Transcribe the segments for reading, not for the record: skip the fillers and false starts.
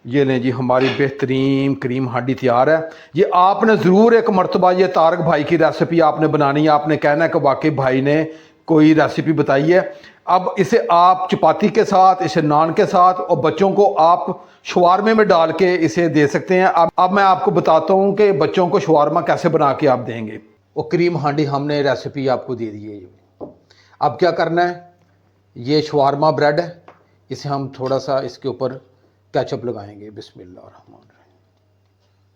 ये लें जी, हमारी बेहतरीन क्रीम हांडी तैयार है। ये आपने ज़रूर एक मरतबा ये तारक भाई की रेसिपी आपने बनानी है। आपने कहना है कि वाकई भाई ने कोई रेसिपी बताई है। अब इसे आप चपाती के साथ, इसे नान के साथ, और बच्चों को आप शवारमे में डाल के इसे दे सकते हैं। अब मैं आपको बताता हूँ कि बच्चों को शवारमा कैसे बना के आप देंगे। वो क्रीम हांडी हमने रेसिपी आपको दे दी है। अब क्या करना है, ये शवारमा ब्रेड है, इसे हम थोड़ा सा इसके ऊपर केचप लगाएंगे। बिस्मिल्लाहिर्रहमानिर्रहीम।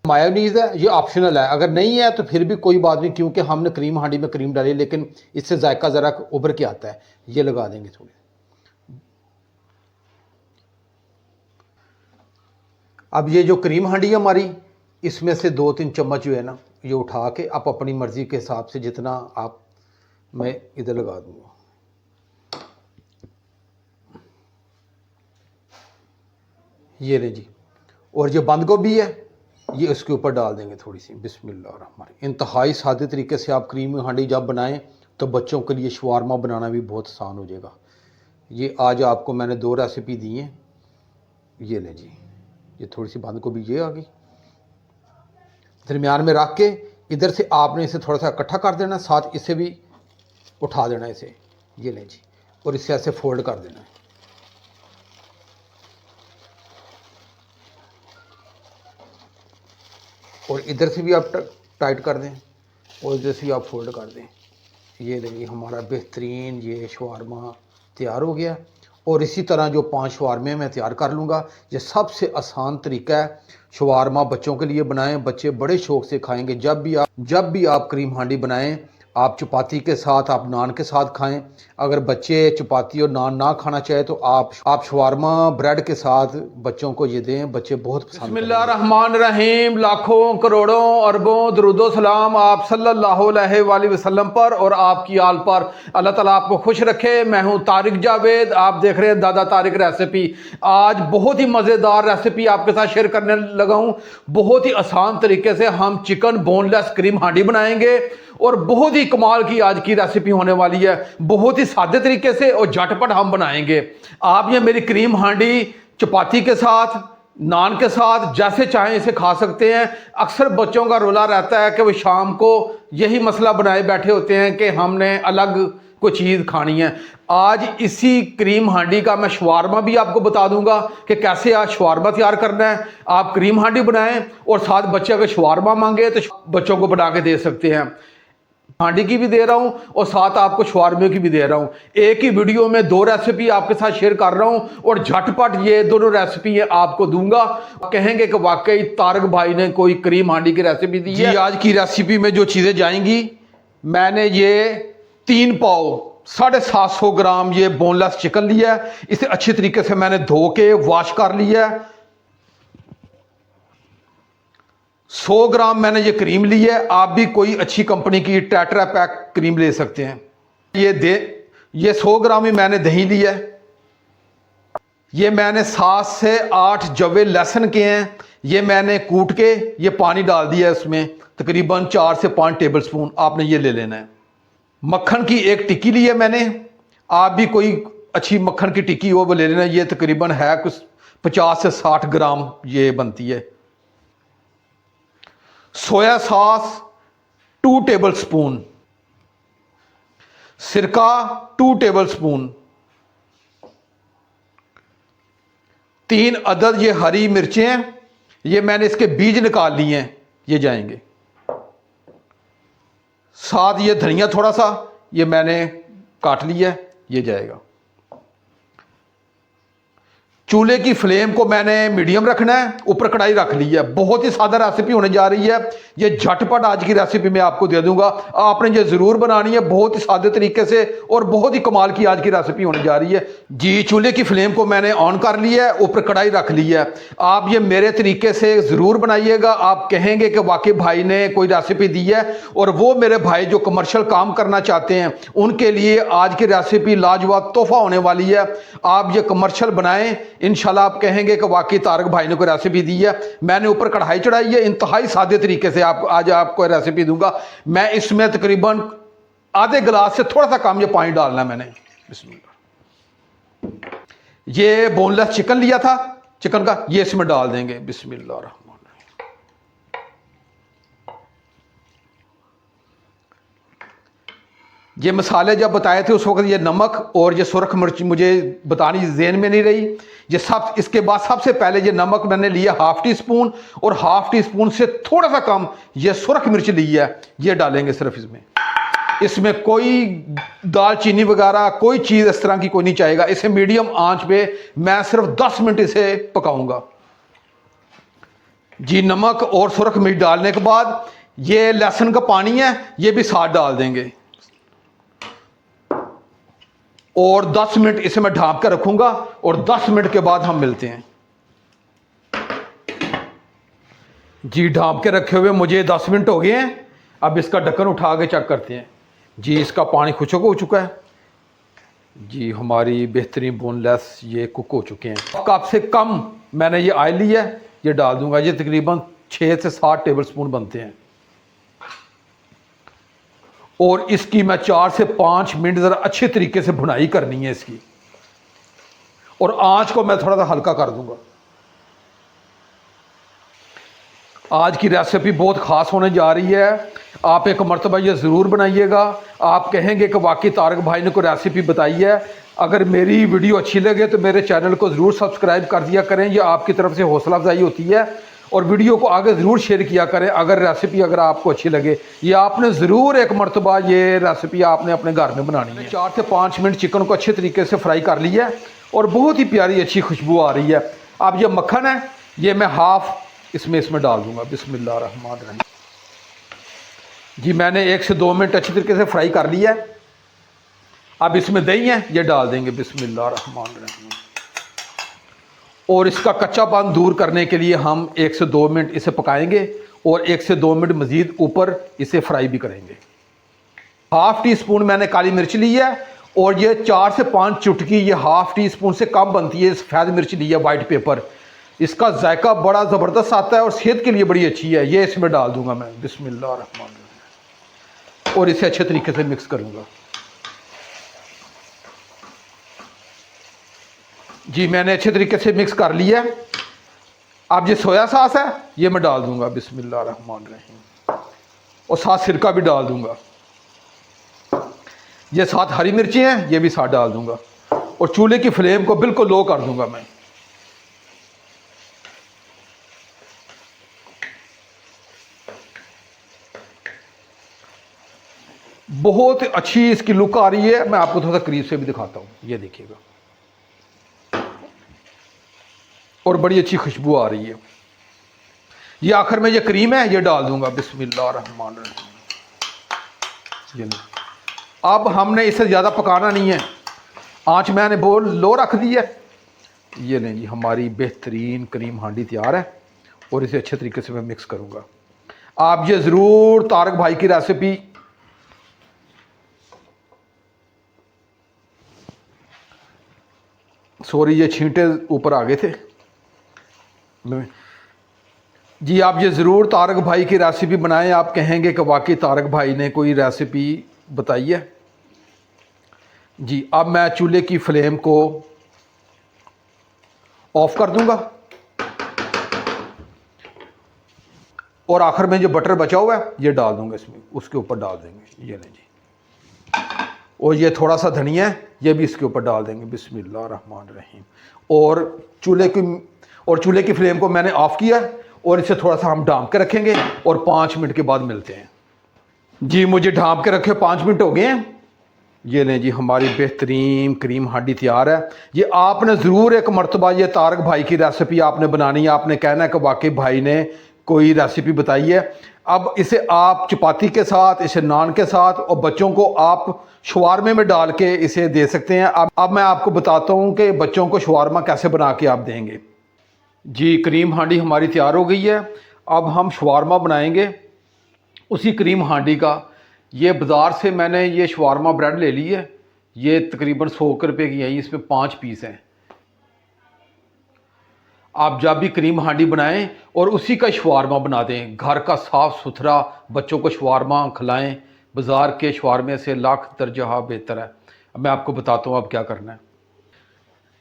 मायोनीज़ है, ये ऑप्शनल है, अगर नहीं है तो फिर भी कोई बात नहीं, क्योंकि हमने क्रीम हांडी में क्रीम डाली, लेकिन इससे जायका ज़रा उभर के आता है। ये लगा देंगे थोड़ी। अब ये जो क्रीम हांडी है हमारी, इसमें से 2-3 चम्मच जो है ना, ये उठा के आप अपनी मर्ज़ी के हिसाब से जितना आप, मैं इधर लगा दूँगा। ये ले जी, और जो बंद गोभी है ये इसके ऊपर डाल देंगे थोड़ी सी। बिस्मिल्लाहिर्रहमानिर्रहीम। इंतहाई सादे तरीके से आप क्रीम हांडी जब बनाएं तो बच्चों के लिए शवारमा बनाना भी बहुत आसान हो जाएगा। ये आज आपको मैंने 2 रेसिपी दी हैं। ये ले जी, ये थोड़ी सी बंद गोभी ये आ गई, दरमियान में रख के इधर से आपने इसे थोड़ा सा इकट्ठा कर देना, साथ इसे भी उठा देना इसे। ये ले जी, और इसे ऐसे फोल्ड कर देना है। और इधर से भी आप टाइट कर दें, और इधर से भी आप फोल्ड कर दें। ये देखिए हमारा बेहतरीन ये शवारमा तैयार हो गया। और इसी तरह जो 5 शवारमे मैं तैयार कर लूँगा। ये सबसे आसान तरीका है, शवारमा बच्चों के लिए बनाएं, बच्चे बड़े शौक़ से खाएंगे। जब भी आप क्रीम हांडी बनाएं, आप चपाती के साथ, आप नान के साथ खाएं। अगर बच्चे चपाती और नान ना खाना चाहे तो आप शवारमा ब्रेड के साथ बच्चों को ये दें, बच्चे बहुत पसंद करेंगे। बिस्मिल्लाहिर्रहमानिर्रहीम। लाखों करोड़ों अरबों दरूदो सलाम आप सल्लल्लाहु अलैहि वसल्लम पर और आपकी आल पर। अल्लाह ताला आपको खुश रखे। मैं हूँ तारिक जावेद, आप देख रहे हैं दादा तारिक रेसिपी। आज बहुत ही मज़ेदार रेसिपी आपके साथ शेयर करने लगा हूँ। बहुत ही आसान तरीके से हम चिकन बोनलेस क्रीम हांडी बनाएंगे, और बहुत ही कमाल की आज की रेसिपी होने वाली है। बहुत ही सादे तरीके से और झटपट हम बनाएंगे। आप ये मेरी क्रीम हांडी चपाती के साथ, नान के साथ, जैसे चाहें इसे खा सकते हैं। अक्सर बच्चों का रोला रहता है कि वो शाम को यही मसला बनाए बैठे होते हैं कि हमने अलग कोई चीज़ खानी है। आज इसी क्रीम हांडी का मैं शवारमा भी आपको बता दूंगा कि कैसे आज शवारमा तैयार करना है। आप क्रीम हांडी बनाएं और साथ बच्चे अगर शवारमा मांगे तो बच्चों को बना के दे सकते हैं। हांडी की भी दे रहा हूं और साथ आपको शवारमे की भी दे रहा हूं। एक ही वीडियो में 2 रेसिपी आपके साथ शेयर कर रहा हूं, और झटपट ये दोनों रेसिपी आपको दूंगा। कहेंगे कि वाकई तारक भाई ने कोई क्रीम हांडी की रेसिपी दी है। आज की रेसिपी में जो चीज़ें जाएंगी, मैंने ये 3 पाव 750 ग्राम ये बोनलेस चिकन लिया है। इसे अच्छी तरीके से मैंने धो के वॉश कर लिया है। 100 ग्राम मैंने ये क्रीम ली है। आप भी कोई अच्छी कंपनी की टेट्रा पैक क्रीम ले सकते हैं। ये 100 ग्राम ही मैंने दही ली है। ये मैंने 7 से 8 जवे लहसुन के हैं, ये मैंने कूट के ये पानी डाल दिया है। उसमें तकरीबन 4 से 5 टेबल स्पून आपने ये ले लेना है। मक्खन की 1 टिक्की ली है मैंने। आप भी कोई अच्छी मक्खन की टिक्की हो वो ले लेना। ये तकरीबन है कुछ 50 से 60 ग्राम ये बनती है। सोया सॉस 2 टेबल स्पून, सिरका 2 टेबल स्पून, 3 अदद ये हरी मिर्चें हैं, ये मैंने इसके बीज निकाल लिए हैं, ये जाएंगे। साथ ये धनिया थोड़ा सा ये मैंने काट लिया है, ये जाएगा। चूल्हे की फ्लेम को मैंने मीडियम रखना है, ऊपर कढ़ाई रख ली है। बहुत ही सादा रेसिपी होने जा रही है। ये झटपट आज की रेसिपी मैं आपको दे दूंगा, आपने ये ज़रूर बनानी है बहुत ही सादे तरीके से, और बहुत ही कमाल की आज की रेसिपी होने जा रही है जी। चूल्हे की फ्लेम को मैंने ऑन कर लिया है, ऊपर कढ़ाई रख ली है। आप ये मेरे तरीके से ज़रूर बनाइएगा। आप कहेंगे कि वाकई भाई ने कोई रेसिपी दी है, और वो मेरे भाई जो कमर्शियल काम करना चाहते हैं उनके लिए आज की रेसिपी लाजवाब तोहफा होने वाली है। आप ये कमर्शियल बनाएं, इंशाल्लाह आप कहेंगे कि वाकई तारक भाई ने कोई रेसिपी दी है। मैंने ऊपर कढ़ाई चढ़ाई है, इंतहाई सादे तरीके से आज आपको रेसिपी दूंगा। मैं इसमें तकरीबन आधे गिलास से थोड़ा सा कम ये पानी डालना है मैंने। बिस्मिल्लाह। ये बोनलेस चिकन लिया था, चिकन का, ये इसमें डाल देंगे। बिस्मिल्लाह। ये मसाले जब बताए थे उस वक्त ये नमक और ये सुरख मिर्च मुझे बतानी ज़हन में नहीं रही। ये सब इसके बाद सबसे पहले ये नमक मैंने लिया हाफ टी स्पून, और हाफ टी स्पून से थोड़ा सा कम ये सुरख मिर्च ली है, ये डालेंगे सिर्फ इसमें। इसमें कोई दालचीनी वगैरह कोई चीज़ इस तरह की कोई नहीं चाहेगा। इसे मीडियम आंच पे मैं सिर्फ 10 मिनट इसे पकाऊंगा जी। नमक और सुरख मिर्च डालने के बाद ये लहसुन का पानी है ये भी साथ डाल देंगे, और 10 मिनट इसे मैं ढांप कर रखूंगा, और 10 मिनट के बाद हम मिलते हैं जी। ढांप के रखे हुए मुझे 10 मिनट हो गए हैं। अब इसका ढक्कन उठा के चेक करते हैं जी। इसका पानी खुशक हो चुका है जी। हमारी बेहतरीन बोनलेस ये कुक हो चुके हैं। कप से कम मैंने ये ऑयल लिया है, ये डाल दूंगा। ये तकरीबन 6 से 7 टेबल स्पून बनते हैं, और इसकी मैं 4 से 5 मिनट ज़रा अच्छे तरीके से भुनाई करनी है इसकी, और आंच को मैं थोड़ा सा हल्का कर दूंगा। आज की रेसिपी बहुत ख़ास होने जा रही है। आप एक मरतबा ये ज़रूर बनाइएगा। आप कहेंगे कि वाकई तारक भाई ने कोई रेसिपी बताई है। अगर मेरी वीडियो अच्छी लगे तो मेरे चैनल को ज़रूर सब्सक्राइब कर दिया करें, ये आपकी तरफ से हौसला अफजाई होती है। और वीडियो को आगे ज़रूर शेयर किया करें अगर रेसिपी अगर आपको अच्छी लगे। ये आपने ज़रूर एक मरतबा ये रेसिपी आपने अपने घर में बनानी है। 4 से 5 मिनट चिकन को अच्छे तरीके से फ्राई कर लिया है, और बहुत ही प्यारी अच्छी खुशबू आ रही है। अब ये मक्खन है ये मैं हाफ इसमें डाल दूंगा। बिस्मिल्लाह रहमान रहीम जी। मैंने 1 से 2 मिनट अच्छी तरीके से फ्राई कर लिया है। अब इसमें दही है ये डाल देंगे। बिस्मिल्लाह रहमान रहीम। और इसका कच्चापन दूर करने के लिए हम 1 से 2 मिनट इसे पकाएंगे, और 1 से 2 मिनट मज़ीद ऊपर इसे फ्राई भी करेंगे। हाफ टी स्पून मैंने काली मिर्च ली है, और ये 4 से 5 चुटकी ये हाफ टी स्पून से कम बनती है सफ़ेद मिर्च ली है वाइट पेपर। इसका जायका बड़ा ज़बरदस्त आता है और सेहत के लिए बड़ी अच्छी है। ये इसमें डाल दूंगा मैं। बिस्मिल्लाह रहमान रहीम। और इसे अच्छे तरीके से मिक्स करूंगा जी। मैंने अच्छे तरीके से मिक्स कर लिया है। अब ये सोया सॉस है ये मैं डाल दूंगा। बिस्मिल्लाह रहमान रहीम। और साथ सिरका भी डाल दूंगा। ये साथ हरी मिर्ची हैं ये भी साथ डाल दूंगा, और चूल्हे की फ्लेम को बिल्कुल लो कर दूंगा मैं। बहुत अच्छी इसकी लुक आ रही है। मैं आपको थोड़ा सा करीब से भी दिखाता हूं, ये देखिएगा, और बड़ी अच्छी खुशबू आ रही है। ये आखिर में ये क्रीम है ये डाल दूंगा। बिस्मिल्लाह रहमान रहीम। ये अब हमने इसे ज़्यादा पकाना नहीं है, आंच मैंने बोल लो रख दी है। ये लें जी हमारी बेहतरीन क्रीम हांडी तैयार है, और इसे अच्छे तरीके से मैं मिक्स करूंगा। आप ये ज़रूर तारक भाई की रेसिपी सॉरी ये छींटे ऊपर आ गए थे जी। आप ये ज़रूर तारक भाई की रेसिपी बनाएं। आप कहेंगे कि वाकई तारक भाई ने कोई रेसिपी बताई है जी। अब मैं चूल्हे की फ्लेम को ऑफ कर दूंगा, और आखिर में जो बटर बचा हुआ है ये डाल दूंगा इसमें, उसके ऊपर डाल देंगे। ये लें जी। और ये थोड़ा सा धनिया है ये भी इसके ऊपर डाल देंगे। बिस्मिल्लाह रहमान रहीम। और चूल्हे की फ्लेम को मैंने ऑफ किया, और इसे थोड़ा सा हम ढांप के रखेंगे, और 5 मिनट के बाद मिलते हैं जी। मुझे ढांप के रखे 5 मिनट हो गए हैं। ये लें जी हमारी बेहतरीन क्रीम हांडी तैयार है। ये आपने ज़रूर एक मरतबा ये तारक भाई की रेसिपी आपने बनानी है। आपने कहना है कि वाकई भाई ने कोई रेसिपी बताई है। अब इसे आप चपाती के साथ, इसे नान के साथ, और बच्चों को आप शवारमे में डाल के इसे दे सकते हैं। अब मैं आपको बताता हूँ कि बच्चों को शवारमा कैसे बना के आप देंगे जी। क्रीम हांडी हमारी तैयार हो गई है। अब हम शवारमा बनाएंगे उसी क्रीम हांडी का। ये बाज़ार से मैंने ये शवारमा ब्रेड ले ली है, ये तकरीबन 100 रुपये की है। इसमें 5 पीस हैं। आप जब भी क्रीम हांडी बनाएं और उसी का शवारमा बना दें, घर का साफ़ सुथरा बच्चों को शवारमा खिलाएं। बाज़ार के शवारमे से लाख दर्जा बेहतर है। अब मैं आपको बताता हूँ अब क्या करना है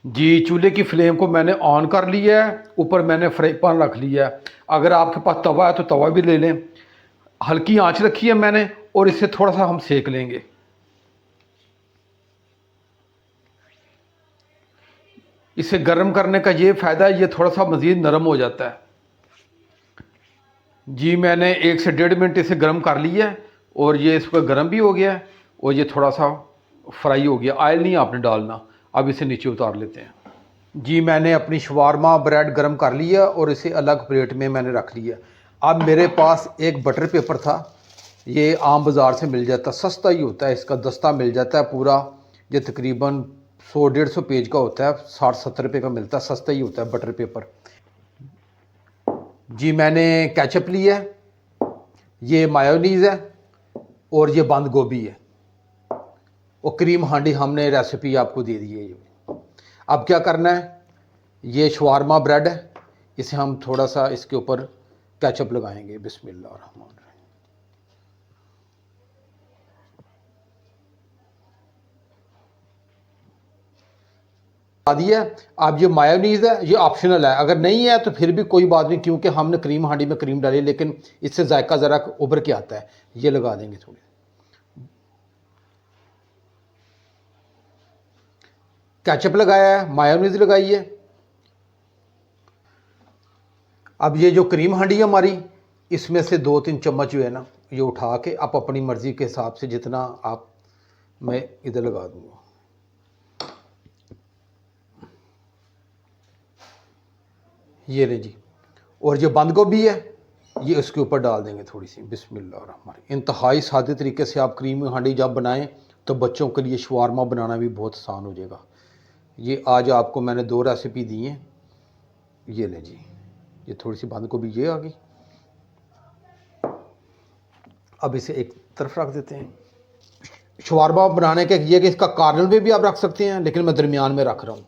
जी चूल्हे की फ्लेम को मैंने ऑन कर लिया है, ऊपर मैंने फ्राई पैन रख लिया है। अगर आपके पास तवा है तो तवा भी ले लें। हल्की आंच रखी है मैंने और इसे थोड़ा सा हम सेक लेंगे। इसे गर्म करने का ये फ़ायदा है, ये थोड़ा सा मज़ीद नरम हो जाता है। जी मैंने 1 से 1.5 मिनट इसे गर्म कर लिया है और ये इस पर गर्म भी हो गया है और ये थोड़ा सा फ्राई हो गया। ऑयल नहीं आपने डालना। अब इसे नीचे उतार लेते हैं। जी मैंने अपनी शवारमा ब्रेड गर्म कर लिया और इसे अलग प्लेट में मैंने रख लिया। अब मेरे पास एक बटर पेपर था, ये आम बाज़ार से मिल जाता, सस्ता ही होता है, इसका दस्ता मिल जाता है पूरा। ये तकरीबन 100-150 पेज का होता है, 60-70 रुपये का मिलता है, सस्ता ही होता है बटर पेपर। जी मैंने केचप लिया है, ये मायोनीज़ है और ये बंद गोभी है और क्रीम हांडी हमने रेसिपी आपको दे दी है। ये अब क्या करना है, ये शवारमा ब्रेड है, इसे हम थोड़ा सा इसके ऊपर केचप लगाएंगे। बिस्मिल्लाह रहमान रहीम। दिया। अब ये मायोनीज़ है, ये ऑप्शनल है, अगर नहीं है तो फिर भी कोई बात नहीं, क्योंकि हमने क्रीम हांडी में क्रीम डाली, लेकिन इससे जायका ज़रा उभर के आता है। ये लगा देंगे थोड़ी। केचप लगाया है, मायोनीज़ लगाई है। अब ये जो क्रीम हांडी है हमारी, इसमें से 2-3 चम्मच जो है ना, ये उठा के आप अपनी मर्ज़ी के हिसाब से जितना आप, मैं इधर लगा दूँगा। ये ले जी। और जो बंद गोभी है ये इसके ऊपर डाल देंगे थोड़ी सी। बिस्मिल्लाह रहमान। इंतहाई सादे तरीके से आप क्रीम हांडी जब बनाएं तो बच्चों के लिए शवारमा बनाना भी बहुत आसान हो जाएगा। ये आज आपको मैंने 2 रेसिपी दी हैं। ये ले जी, ये थोड़ी सी बंद गोभी ये आ गई। अब इसे एक तरफ रख देते हैं। शवारमा बनाने के ये कि इसका कार्नर में भी आप रख सकते हैं, लेकिन मैं दरमियान में रख रहा हूँ।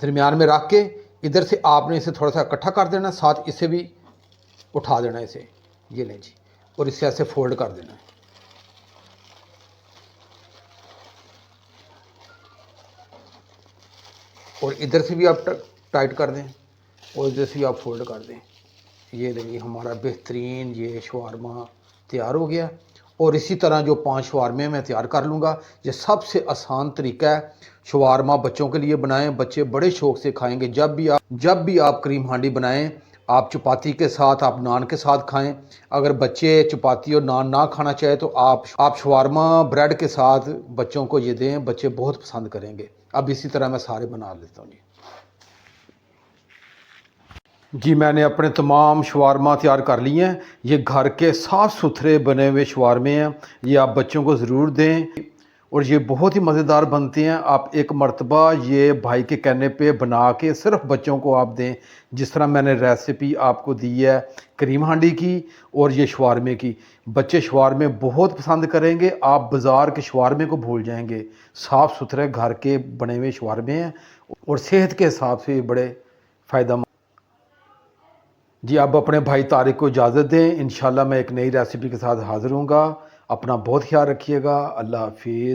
दरमियान में रख के इधर से आपने इसे थोड़ा सा इकट्ठा कर देना, साथ इसे भी उठा देना इसे। ये लें जी, और इसे ऐसे फोल्ड कर देना है। और इधर से भी आप टाइट कर दें और इधर से भी आप फोल्ड कर दें। ये देखिए हमारा बेहतरीन ये शवारमा तैयार हो गया। और इसी तरह जो 5 शवारमे मैं तैयार कर लूँगा। ये सबसे आसान तरीका है। शवारमा बच्चों के लिए बनाएं, बच्चे बड़े शौक़ से खाएंगे। जब भी आप क्रीम हांडी बनाएं, आप चपाती के साथ, आप नान के साथ खाएं। अगर बच्चे चपाती और नान ना खाना चाहे तो आप शवारमा ब्रेड के साथ बच्चों को ये दें, बच्चे बहुत पसंद करेंगे। अब इसी तरह मैं सारे बना लेता हूँ जी। मैंने अपने तमाम शवारमा तैयार कर लिए हैं। ये घर के साफ़ सुथरे बने हुए शवारमे हैं। ये आप बच्चों को ज़रूर दें और ये बहुत ही मज़ेदार बनते हैं। आप एक मर्तबा ये भाई के कहने पे बना के सिर्फ बच्चों को आप दें। जिस तरह मैंने रेसिपी आपको दी है क्रीम हांडी की और ये शवारमे की, बच्चे शवारमे बहुत पसंद करेंगे। आप बाज़ार के शवारमे को भूल जाएंगे। साफ़ सुथरे घर के बने हुए शवारमे हैं और सेहत के हिसाब से बड़े फ़ायदा जी। अब अपने भाई तारिक को इजाज़त दें। इंशाल्लाह मैं एक नई रेसिपी के साथ हाज़िर हूँगा। अपना बहुत ख्याल रखिएगा। अल्लाह हाफिज़।